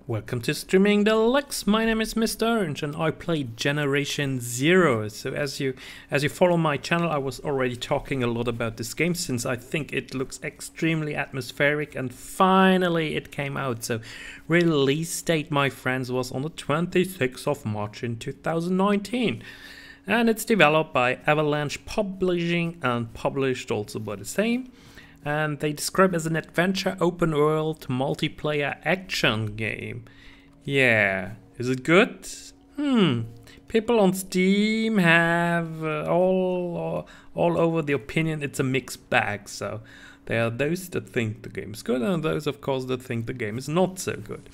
Welcome to Streaming Deluxe. My name is Mr. Orange and I play Generation Zero. So as you follow my channel, I was already talking a lot about this game since I think it looks extremely atmospheric and finally it came out. So release date, my friends, was on the 26th of March in 2019. And it's developed by Avalanche Publishing and published also by the same. And they describe as an adventure open world multiplayer action game. Yeah, is it good? People on Steam have all over the opinion it's a mixed bag. So there are those that think the game is good and those of course that think the game is not so good.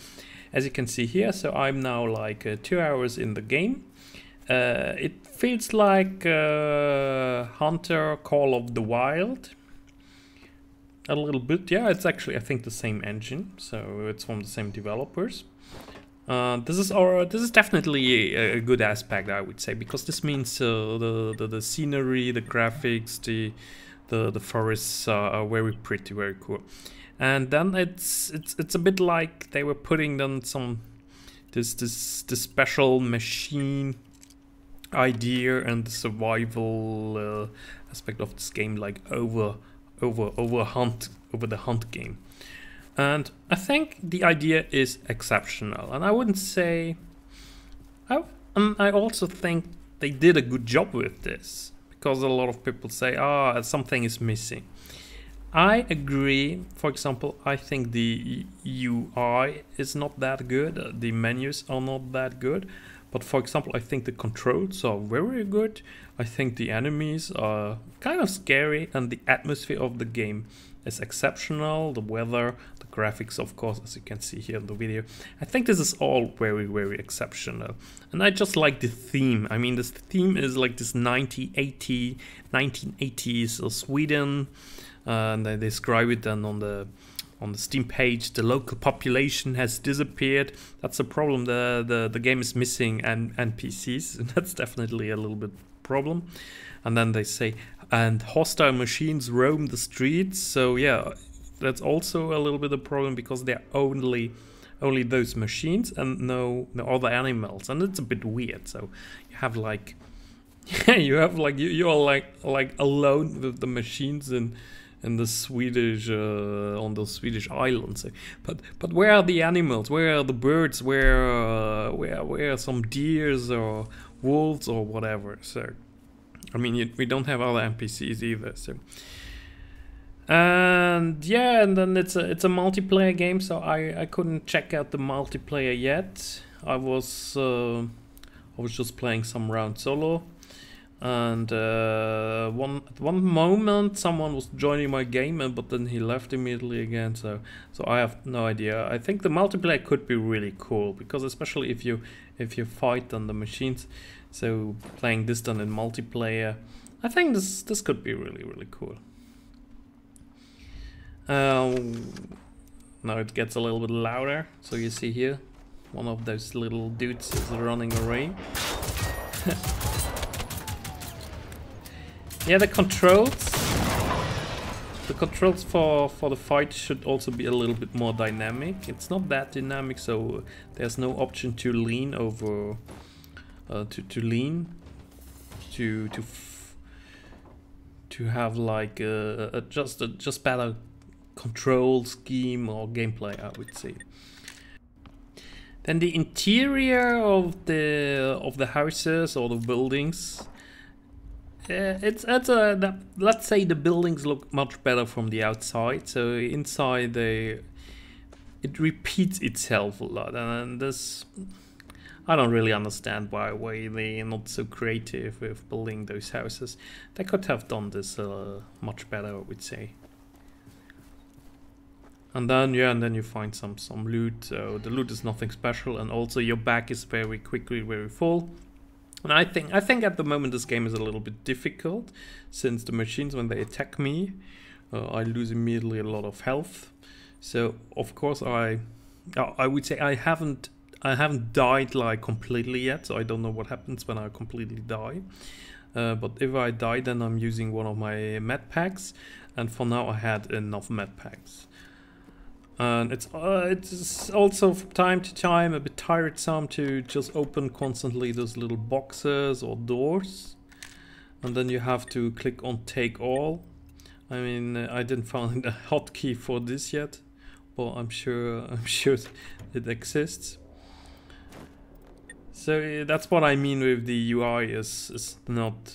As you can see here, so I'm now like 2 hours in the game. It feels like Hunter Call of the Wild. A little bit, yeah. It's actually, I think, the same engine, so it's from the same developers. This is definitely a good aspect, I would say, because this means the scenery, the graphics, the forests are very pretty, very cool. And then it's a bit like they were putting on this special machine idea and the survival aspect of this game, like over the hunt game. And I think the idea is exceptional, and I wouldn't say I also think they did a good job with this, because a lot of people say something is missing. I agree. For example, I think the UI is not that good, the menus are not that good. But for example, I think the controls are very good. I think the enemies are kind of scary and the atmosphere of the game is exceptional. The weather, the graphics, of course, as you can see here in the video. I think this is all very, very exceptional. And I just like the theme. I mean, this theme is like this 1980s Sweden. And they describe it then on the Steam page. The local population has disappeared. That's a problem. The game is missing NPCs, and that's definitely a little bit problem. And then they say, and hostile machines roam the streets. So yeah, that's also a little bit of a problem, because they're only those machines and no other animals, and it's a bit weird. So you have like you're like alone with the machines in the Swedish on the Swedish islands. But where are the animals? Where are the birds? Where are some deers or wolves or whatever? So I mean, we don't have other NPCs either. So and yeah, and then it's a multiplayer game. So I couldn't check out the multiplayer yet. I was just playing some round solo. And at one moment someone was joining my game, but then he left immediately again. So I have no idea. I think the multiplayer could be really cool, because especially if you fight on the machines. So playing this done in multiplayer, I think this could be really, really cool. Now it gets a little bit louder. So you see here, one of those little dudes is running away. Yeah, the controls for the fight should also be a little bit more dynamic. It's not that dynamic, so there's no option to lean over, to have like just better control scheme or gameplay, I would say. Then the interior of the houses or the buildings. Let's say the buildings look much better from the outside. So inside it repeats itself a lot, and this I don't really understand why they're not so creative with building those houses. They could have done this much better, I would say. And then you find some loot. So the loot is nothing special, and also your back is very quickly very full. And I think at the moment this game is a little bit difficult, since the machines, when they attack me, I lose immediately a lot of health. So of course I would say I haven't died like completely yet, so I don't know what happens when I completely die. But if I die, then I'm using one of my med packs, and for now I had enough med packs. And it's also from time to time a bit tiresome to just open constantly those little boxes or doors, and then you have to click on take all. I mean, I didn't find a hotkey for this yet, but I'm sure it exists. So that's what I mean with the UI is not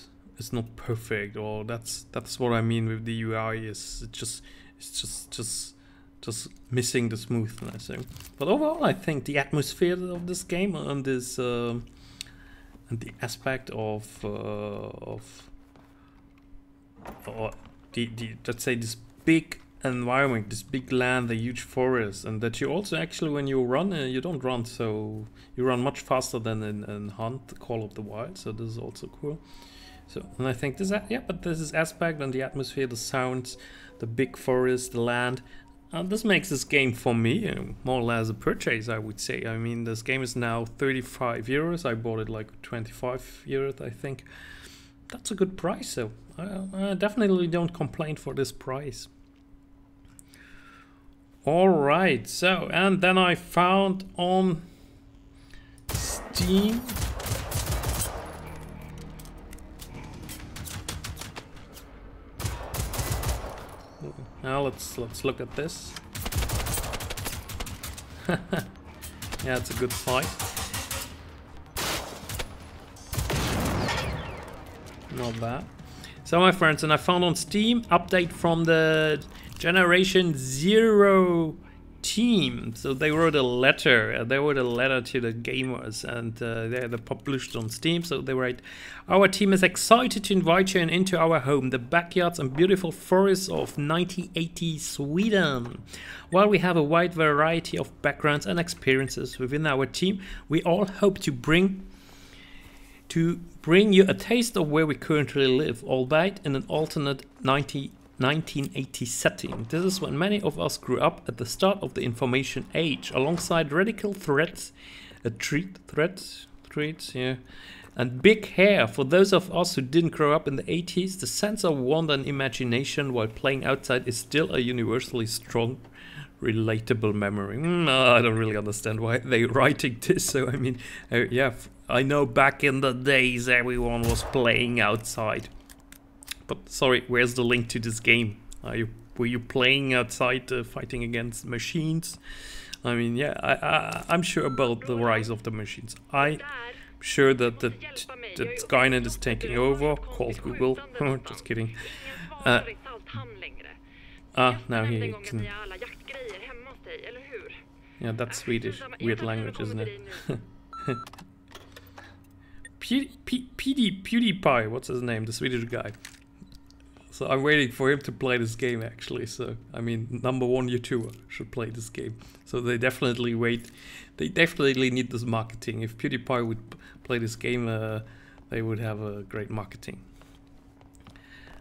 perfect, or that's what I mean with the UI is it's just missing the smoothness. But overall, I think the atmosphere of this game and this and the aspect of let's say this big environment, this big land, the huge forest, and that you also actually when you run, you don't run so you run much faster than in Hunt, Call of the Wild. So this is also cool. So, and I think this, yeah, but this is aspect and the atmosphere, the sounds, the big forest, the land. This makes this game for me more or less a purchase, I would say. I mean, this game is now 35 euros. I bought it like 25 euros, I think. That's a good price, so I definitely don't complain for this price. Alright, so, and then I found on Steam now let's look at this. Yeah, it's a good fight. Not bad. So my friends, and I found on Steam update from the Generation Zero team. So they wrote a letter. They wrote a letter to the gamers, and they're published on Steam. So they write, "Our team is excited to invite you into our home, the backyards and beautiful forests of 1980 Sweden. While we have a wide variety of backgrounds and experiences within our team, we all hope to bring you a taste of where we currently live, albeit in an alternate 1980 setting. This is when many of us grew up at the start of the information age, alongside radical threats, and big hair. For those of us who didn't grow up in the 80s, the sense of wonder and imagination while playing outside is still a universally strong, relatable memory." I don't really understand why they're writing this. So I mean, yeah, I know back in the days everyone was playing outside. But sorry, where's the link to this game? Were you playing outside, fighting against machines? I mean, yeah, I'm sure about the rise of the machines. I'm sure that Skynet is taking over. Called Google. Just kidding. Now he can. Yeah, that's Swedish. Weird language, isn't it? PewDiePie, what's his name? The Swedish guy. So I'm waiting for him to play this game, actually. So I mean, #1 YouTuber should play this game. So they definitely need this marketing. If PewDiePie would play this game, they would have a great marketing.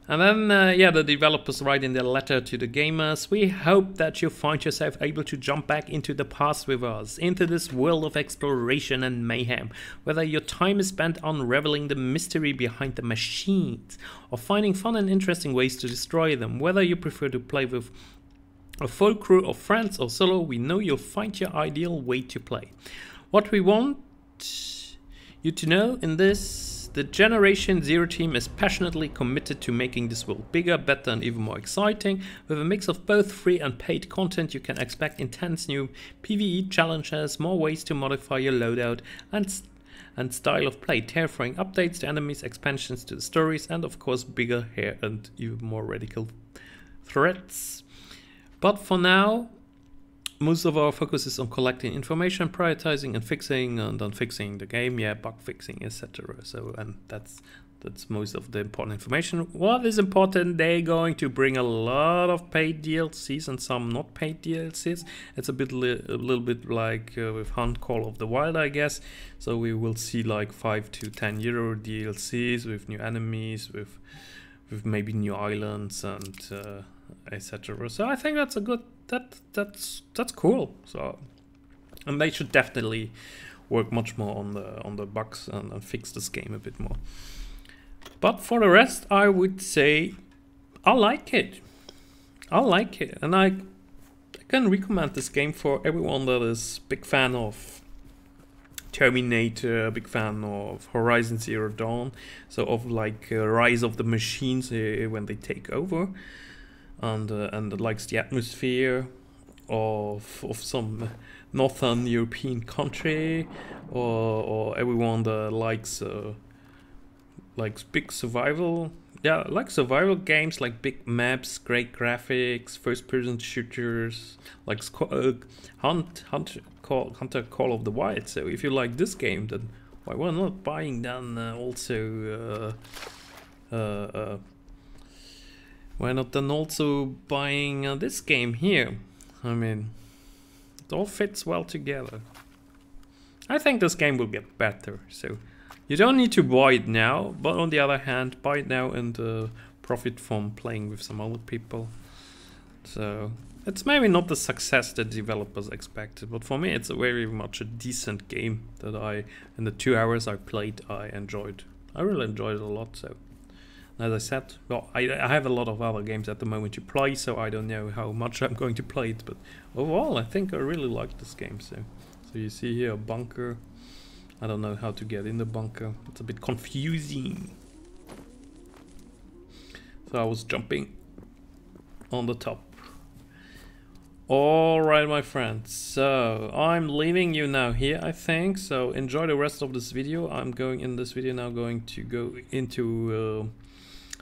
And then, yeah, the developers write in their letter to the gamers, "We hope that you find yourself able to jump back into the past with us, into this world of exploration and mayhem. Whether your time is spent unraveling the mystery behind the machines, or finding fun and interesting ways to destroy them. Whether you prefer to play with a full crew of friends or solo, we know you'll find your ideal way to play. What we want you to know in this, the Generation Zero team is passionately committed to making this world bigger, better and even more exciting. With a mix of both free and paid content, you can expect intense new PvE challenges, more ways to modify your loadout and style of play, terrifying updates to enemies, expansions to the stories, and of course bigger hair and even more radical threats. But for now, most of our focus is on collecting information, prioritizing and then fixing the game, yeah, bug fixing, etc. So, and that's most of the important information. What is important, they're going to bring a lot of paid DLCs and some not paid DLCs. It's a little bit like with Hunt, Call of the Wild, I guess. So we will see like 5 to 10 euro DLCs with new enemies, with maybe new islands and etc. So I think that's a good. That's cool. So, and they should definitely work much more on the bugs and fix this game a bit more. But for the rest, I would say I like it. And I can recommend this game for everyone that is big fan of Terminator, big fan of Horizon Zero Dawn, so of like Rise of the Machines when they take over, and likes the atmosphere of some northern European country, or everyone that likes big survival. Yeah, like survival games, like big maps, great graphics, first-person shooters, like Hunter Call of the Wild. So if you like this game, then why not buying then why not then also buying this game here? I mean, it all fits well together. I think this game will get better, so you don't need to buy it now, but on the other hand, buy it now and profit from playing with some other people. So it's maybe not the success that developers expected, but for me it's very much a decent game that in the 2 hours I played, I enjoyed. I really enjoyed it a lot. So as I said, well, I have a lot of other games at the moment to play, so I don't know how much I'm going to play it, but overall I think I really like this game. So you see here a bunker. I don't know how to get in the bunker. It's a bit confusing. So I was jumping on the top. Alright, my friends. So I'm leaving you now here, I think. So enjoy the rest of this video. I'm going to go into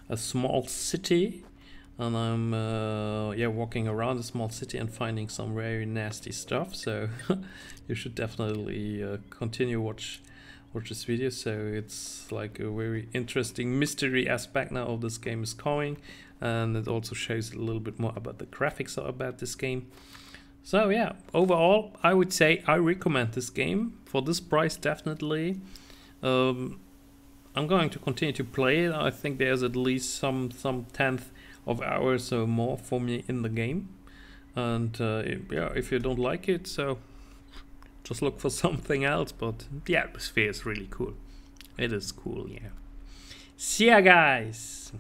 a small city. And I'm walking around a small city and finding some very nasty stuff. So you should definitely continue watch this video. So it's like a very interesting mystery aspect now of this game is coming, and it also shows a little bit more about the graphics about this game. So yeah, overall I would say I recommend this game for this price, definitely. I'm going to continue to play it. I think there's at least some tenth of hours or more for me in the game, and yeah, if you don't like it, so just look for something else, but the atmosphere is really cool. It is cool, yeah. See ya, guys!